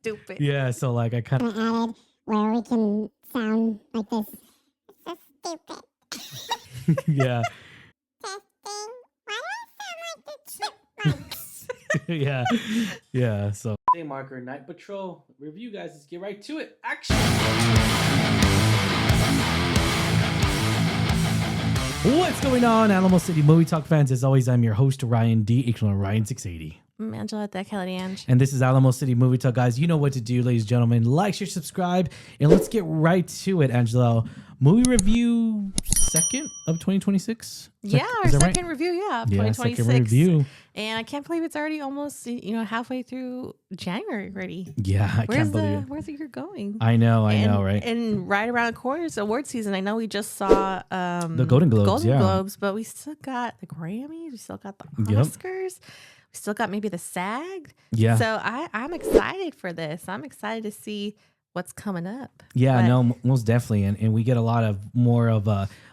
Stupid. Yeah, so like I kind of added where we can sound like this. So stupid. yeah. Testing. Why do I sound like the chipmunks? yeah. So Day Marker Night Patrol review, guys. Let's get right to it. Action. what's going on, Alamo City Movie Talk fans? As always, I'm your host, Ryan D. Equal Ryan 680. I'm Angela, that Kelly Ange. And this is Alamo City Movie Talk, guys. You know what to do, ladies and gentlemen. Like, share, subscribe, and let's get right to it, Angelo. Movie review second of 2026? Yeah, our second review, of 2026. Second review. And I can't believe it's already almost, halfway through January already. Yeah, I can't believe it. Where's the year going? I know, right? And right around the corner is award season. I know we just saw the Golden Globes, but we still got the Grammys. We still got the Oscars. We still got maybe the SAG. Yeah. So I'm excited for this. I'm excited to see what's coming up. Yeah, no, most definitely. And we get a lot of more of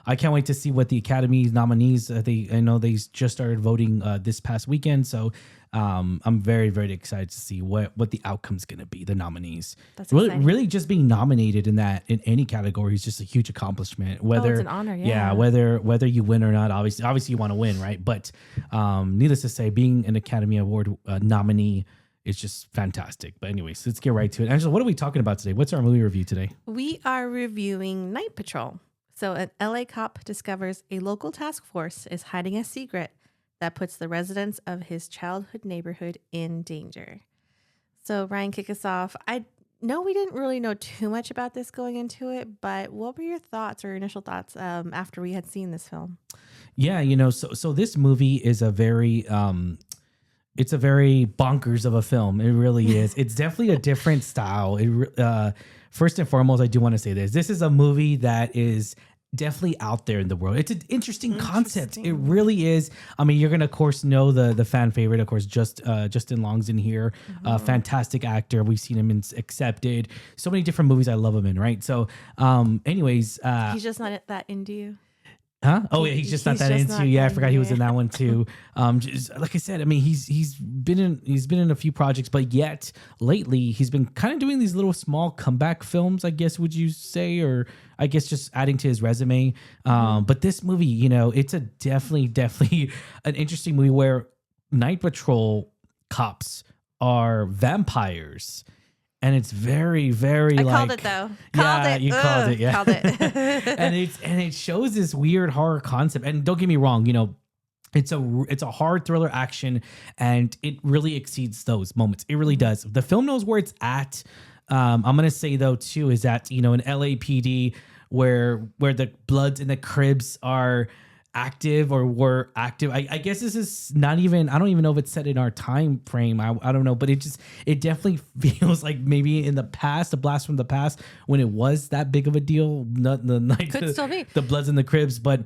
I can't wait to see what the Academy nominees, I know they just started voting this past weekend. So I'm very, very excited to see what the outcome's going to be, the nominees. That's really just being nominated in any category is just a huge accomplishment. Whether it's an honor, yeah. Whether you win or not, obviously you want to win, right? But needless to say, being an Academy Award nominee, it's just fantastic. But anyways, let's get right to it. Angela, what are we talking about today? What's our movie review today? We are reviewing Night Patrol. So an LA cop discovers a local task force is hiding a secret that puts the residents of his childhood neighborhood in danger. So Ryan, kick us off. I know we didn't really know too much about this going into it, but what were your thoughts or your initial thoughts after we had seen this film? Yeah, so this movie is a very it's a very bonkers of a film. It really is. It's definitely a different style. First and foremost, I do want to say this. This is a movie that is definitely out there in the world. It's an interesting concept. It really is. I mean, you're going to, of course, know the fan favorite, of course, Justin Long's in here. Fantastic actor. We've seen him in Accepted. So many different movies I love him in, right? So anyways. He's just not that into you. Huh? Oh yeah, he's just not that into. Yeah, I forgot he was in that one too. Just, like I said, I mean, he's been in a few projects, but yet lately he's been kind of doing these little small comeback films, I guess, would you say, or I guess just adding to his resume. But this movie, it's a definitely an interesting movie where Night Patrol cops are vampires. And it's very, very called it though. Called it. You called it. Yeah. Called it. and it shows this weird horror concept. And don't get me wrong, it's a hard thriller action, and it really exceeds those moments. It really does. The film knows where it's at. I'm gonna say though too is that in LAPD where the Bloods and the Cribs are active or were active. I guess this is not even, I don't even know if it's set in our time frame. I don't know, but it definitely feels like maybe in the past, a blast from the past when it was that big of a deal. Could still be the Bloods and the Cribs, but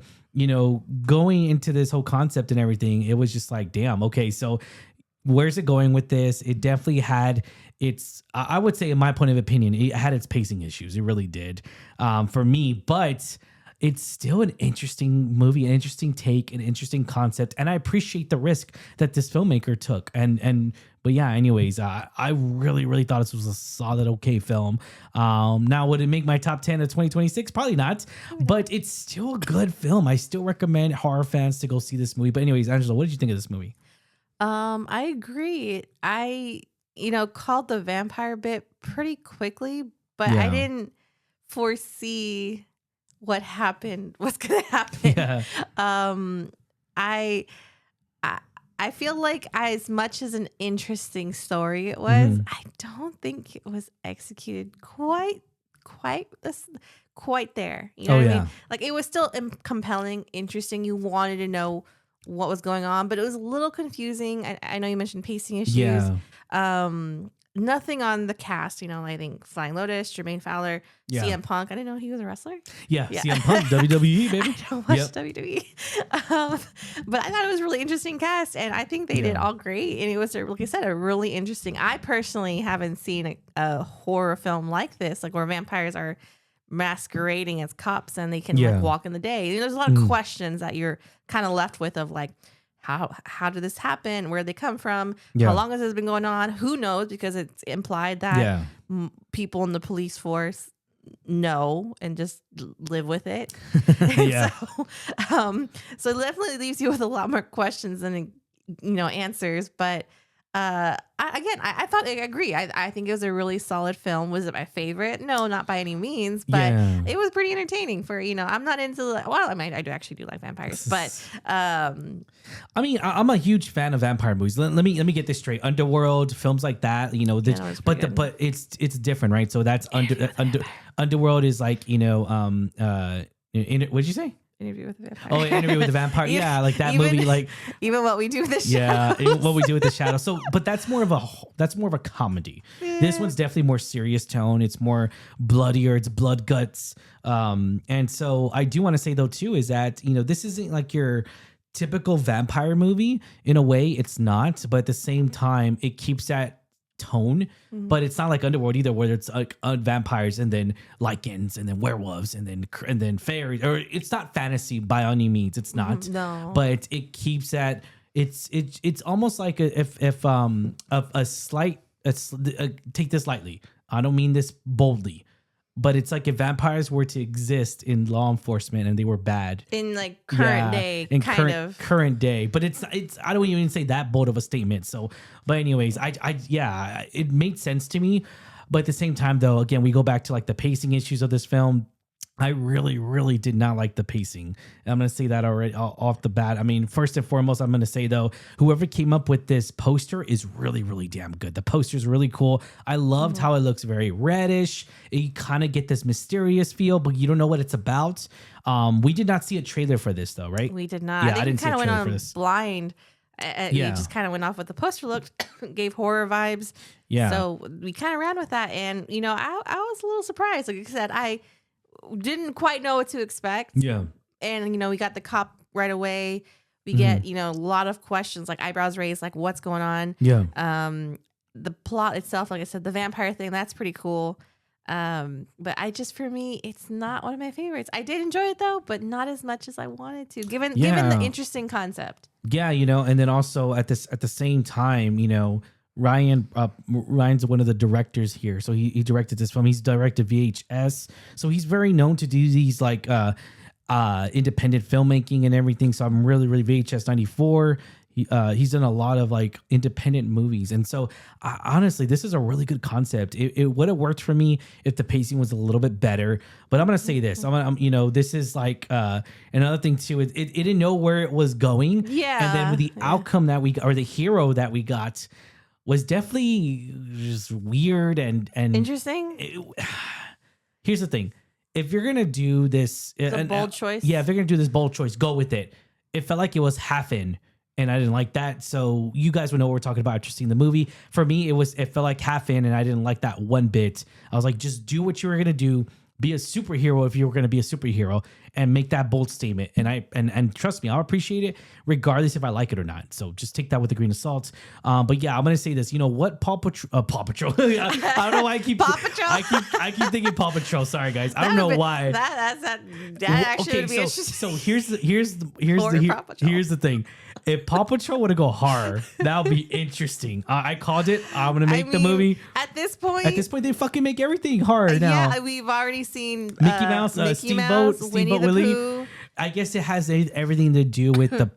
going into this whole concept and everything, it was just like, damn, okay, so where's it going with this? It definitely had I would say, in my point of opinion, it had its pacing issues. It really did for me, but it's still an interesting movie, an interesting take, an interesting concept, and I appreciate the risk that this filmmaker took. But yeah, anyways, I really thought this was a solid, okay film. Now, would it make my top 10 of 2026? Probably not, but it's still a good film. I still recommend horror fans to go see this movie. But anyways, Angela, what did you think of this movie? I agree. I called the vampire bit pretty quickly, but I didn't foresee what was going to happen. Yeah. I feel like as much as an interesting story it was, I don't think it was executed quite there. You know what I mean? Like, it was still compelling, interesting. You wanted to know what was going on, but it was a little confusing. I know you mentioned pacing issues. Yeah. Nothing on the cast, I think Flying Lotus, Jermaine Fowler, CM Punk. I didn't know he was a wrestler. Yeah. CM Punk, WWE, baby. I don't watch WWE. But I thought it was a really interesting cast, and I think they did all great. And it was, like I said, a really interesting. I personally haven't seen a horror film like this, like where vampires are masquerading as cops and they can like walk in the day. There's a lot of questions that you're kind of left with of like, how did this happen? Where did they come from? Yeah. How long has this been going on? Who knows? Because it's implied that Yeah. people in the police force know and just live with it. Yeah. So it definitely leaves you with a lot more questions than answers. But I thought I agree. I think it was a really solid film. Was it my favorite? No, not by any means. But Yeah. it was pretty entertaining. For I'm not into I do actually do like vampires, but I mean, I'm a huge fan of vampire movies. Let me get this straight. Underworld films like that, no, it's but pretty good. but it's different, right? So that's Underworld is like what'd you say? Interview with the Vampire. Oh, Interview with the Vampire. Yeah, like that movie, like even What We Do with the yeah, Shadows. What We Do with the Shadows. So, but that's more of a comedy. This one's definitely more serious tone. It's more bloodier. It's blood guts. And so I do want to say though too is that this isn't like your typical vampire movie. In a way, it's not. But at the same time, it keeps that tone, but it's not like Underworld either, where it's like vampires and then lycans and then werewolves and then fairies, or it's not fantasy by any means. It's not. No. But it keeps that. It's almost like a slight. Take this lightly. I don't mean this boldly, but it's like if vampires were to exist in law enforcement and they were bad in like current day, kind of current day, but it's I don't even say that bold of a statement. So, but anyways, it made sense to me, but at the same time though, again, we go back to like the pacing issues of this film. I really, really did not like the pacing. I'm going to say that already off the bat. I mean, first and foremost, I'm going to say though, whoever came up with this poster is really, really damn good. The poster is really cool. I loved how it looks very reddish. You kind of get this mysterious feel, but you don't know what it's about. We did not see a trailer for this though, right? We did not. Yeah, I think we kind of went on this. blind. You just kind of went off what the poster looked, gave horror vibes. Yeah. So we kind of ran with that. And, I was a little surprised. Like I said, I didn't quite know what to expect. Yeah. And, we got the cop right away. We get, a lot of questions, like eyebrows raised, like what's going on. Yeah. The plot itself, like I said, the vampire thing, that's pretty cool. But for me, it's not one of my favorites. I did enjoy it though, but not as much as I wanted to, given the interesting concept. Yeah, and then also at the same time, Ryan's one of the directors here. So he directed this film. He's directed VHS. So he's very known to do these like independent filmmaking and everything. So I'm really, really VHS 94. He's done a lot of like independent movies. And so honestly, this is a really good concept. It would have worked for me if the pacing was a little bit better. But I'm going to say this, this is like another thing too. It didn't know where it was going. Yeah. And then with the outcome that we got, or the hero that we got, was definitely just weird and interesting. Here's the thing. If you're going to do this, bold choice. Yeah. If you're going to do this bold choice, go with it. It felt like it was half in. And I didn't like that. So you guys would know what we're talking about after seeing the movie. For me, it felt like half in, and I didn't like that one bit. I was like, just do what you were gonna do. Be a superhero if you were gonna be a superhero, and make that bold statement. And trust me, I'll appreciate it regardless if I like it or not. So just take that with a grain of salt. But yeah, I'm gonna say this. You know what? Paw Patrol. I don't know why I keep Paw Patrol. I keep thinking Paw Patrol. Sorry guys, I don't know why. That actually would be interesting. So here's the thing. If Paw Patrol were to go horror, that would be interesting. I called it. I'm gonna make the movie. At this point, they fucking make everything horror now. Yeah, we've already seen Mickey Mouse, Steamboat, Willie. I guess it has everything to do with the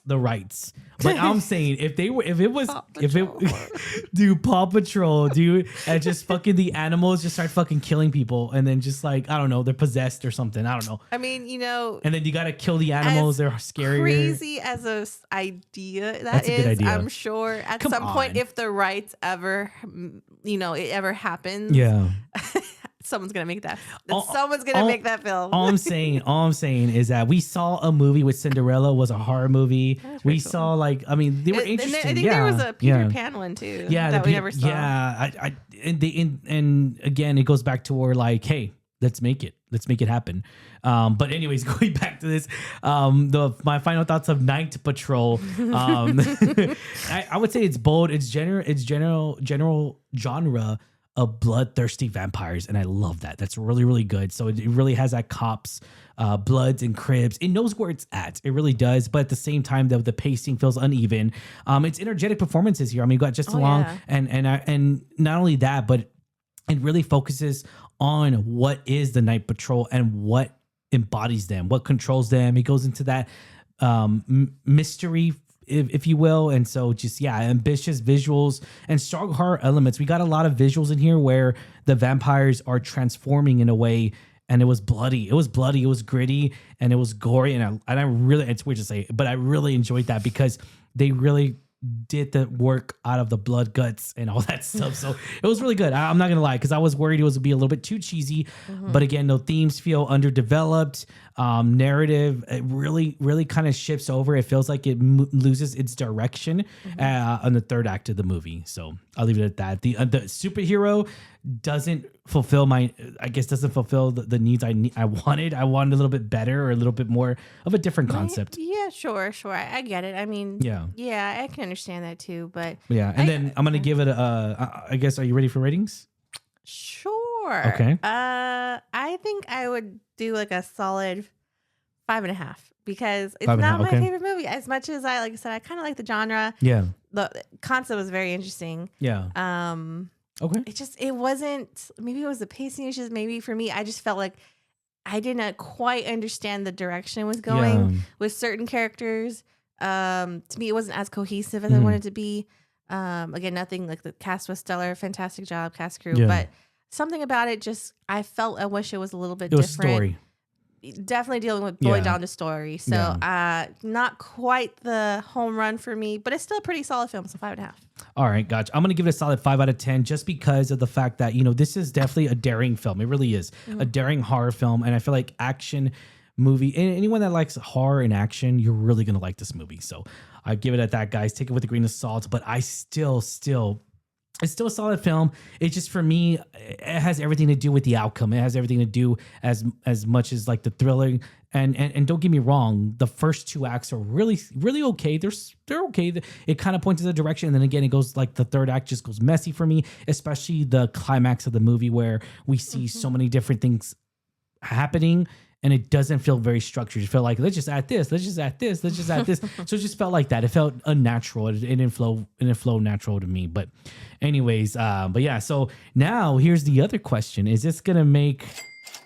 rights. But I'm saying if Paw Patrol, and just fucking the animals just start fucking killing people, and then just like, I don't know, they're possessed or something. I don't know. I mean, and then you got to kill the animals. They're scarier. Crazy as a idea That's a good idea. I'm sure at some point, if the rights ever, it ever happens. Yeah. Someone's gonna make that. Someone's gonna make that film. All I'm saying is that we saw a movie with Cinderella was a horror movie. We saw they were interesting. I think there was a Peter Pan one too. Yeah, that we never saw. Yeah, and again, it goes back to where like, hey, let's make it happen. But anyways, going back to this, my final thoughts of Night Patrol. I would say it's bold. It's general genre of bloodthirsty vampires, and I love that. That's really, really good. So it really has that cops, bloods and cribs. It knows where it's at. It really does. But at the same time, the pacing feels uneven. It's energetic performances here. I mean, you got Justin Long, and not only that, but it really focuses on what is the Night Patrol and what embodies them, what controls them. It goes into that mystery, if you will. And so just, ambitious visuals and strong horror elements. We got a lot of visuals in here where the vampires are transforming in a way, and it was bloody. It was gritty, and it was gory. And I really, it's weird to say, but I really enjoyed that because they really did the work out of the blood, guts, and all that stuff. So it was really good. I'm not gonna lie, because I was worried it was be a little bit too cheesy. But again, the themes feel underdeveloped. Narrative, it really kind of shifts over. It feels like it loses its direction on the third act of the movie. So I'll leave it at that. The superhero doesn't fulfill the needs I wanted. I wanted a little bit better, or a little bit more of a different concept. Yeah, sure. I get it. I mean, yeah, I can understand that too. But then I'm gonna give it I guess, are you ready for ratings? Sure. Okay. I think I would do like a solid 5.5 because it's 5.5, not my okay. favorite movie. As much as like I said, I kind of like the genre. Yeah. The concept was very interesting. Yeah. Okay. It wasn't, maybe it was the pacing issues. Maybe for me, I just felt like I didn't quite understand the direction it was going with certain characters. To me, it wasn't as cohesive as I wanted it to be. Again, nothing like the cast was stellar, fantastic job, cast crew, but something about it just, I wish it was a little bit different. Story. Definitely dealing with boiled down to story. So not quite the home run for me, but it's still a pretty solid film. So 5.5. All right, gotcha. I'm going to give it a solid 5 out of 10 just because of the fact that, this is definitely a daring film. It really is a daring horror film. And I feel like action movie, and anyone that likes horror and action, you're really going to like this movie. So I give it at that, guys. Take it with a grain of salt, but I still it's still a solid film. It's just, for me, it has everything to do with the outcome. It has everything to do as much as like the thrilling. And don't get me wrong, the first 2 acts are really, really okay. They're okay. It kind of points in the direction. And then again, it goes like the third act just goes messy for me, especially the climax of the movie where we see so many different things happening. And it doesn't feel very structured. You feel like, let's just add this, let's just add this, let's just add this. So it just felt like that. It felt unnatural. It didn't flow natural to me. But anyways, so now here's the other question. Is this going to make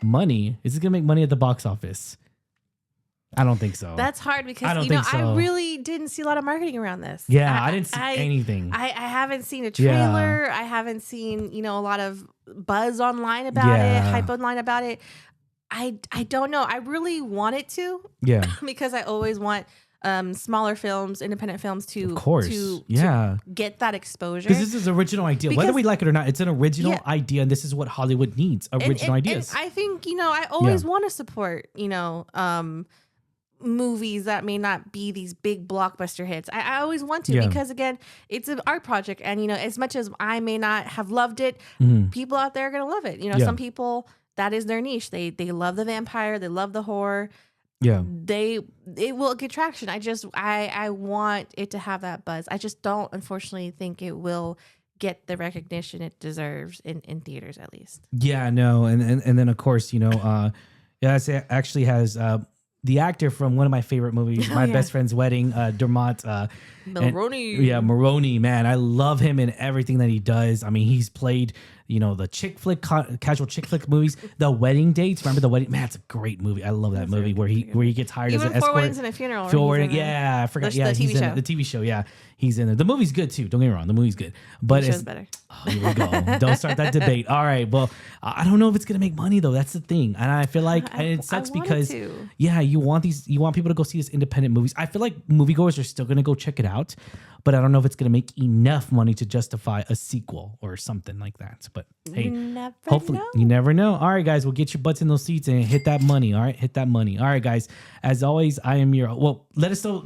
money? Is it going to make money at the box office? I don't think so. That's hard because, I I really didn't see a lot of marketing around this. Yeah, I didn't see anything. I haven't seen a trailer. I haven't seen, a lot of buzz online about it, hype online about it. I don't know. I really want it to. Yeah. Because I always want smaller films, independent films to get that exposure. Because this is an original idea. Whether we like it or not, it's an original idea, and this is what Hollywood needs. Original ideas. And I think, I always want to support, movies that may not be these big blockbuster hits. I always want to because, again, it's an art project. And, as much as I may not have loved it, people out there are going to love it. Some people, that is their niche. They love the vampire. They love the horror. Yeah. It will get traction. I want it to have that buzz. I just don't, unfortunately, think it will get the recognition it deserves in theaters, at least. Yeah, no. And then, of course, it actually has the actor from one of my favorite movies, My Best Friend's Wedding, Dermot Mulroney. Mulroney, man. I love him in everything that he does. I mean, he's played, the chick flick, casual chick flick movies, The Wedding Dates. Remember The Wedding? Man, it's a great movie. I love that movie where he gets hired as an escort. 4 Weddings and a Funeral. I forgot. The TV show. The TV show, yeah. He's in there. The movie's good too. Don't get me wrong. The movie's good. But the show's better. Oh, here we go. Don't start that debate. All right. Well, I don't know if it's gonna make money though. That's the thing. And I feel like it sucks because you want people to go see these independent movies. I feel like moviegoers are still gonna go check it out, but I don't know if it's gonna make enough money to justify a sequel or something like that. But hey, hopefully you never know. All right, guys, we'll get your butts in those seats and hit that money. All right, hit that money. All right, guys. As always, I am your let us know.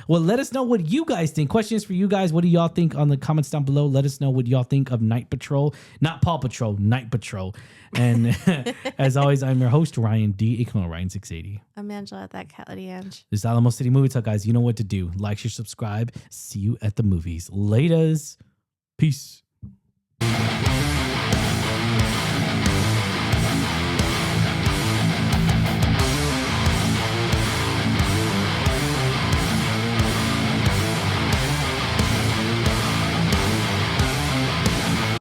Let us know what you guys think. Questions for you guys. What do y'all think on the comments down below? Let us know what y'all think of Night Patrol, not Paw Patrol, Night Patrol. And as always, I'm your host, Ryan D. aka Ryan680. I'm Angela, that cat lady Ange. This is Alamo City Movie Talk, guys. You know what to do. Like, share, subscribe. See you at the movies. Laters. Peace.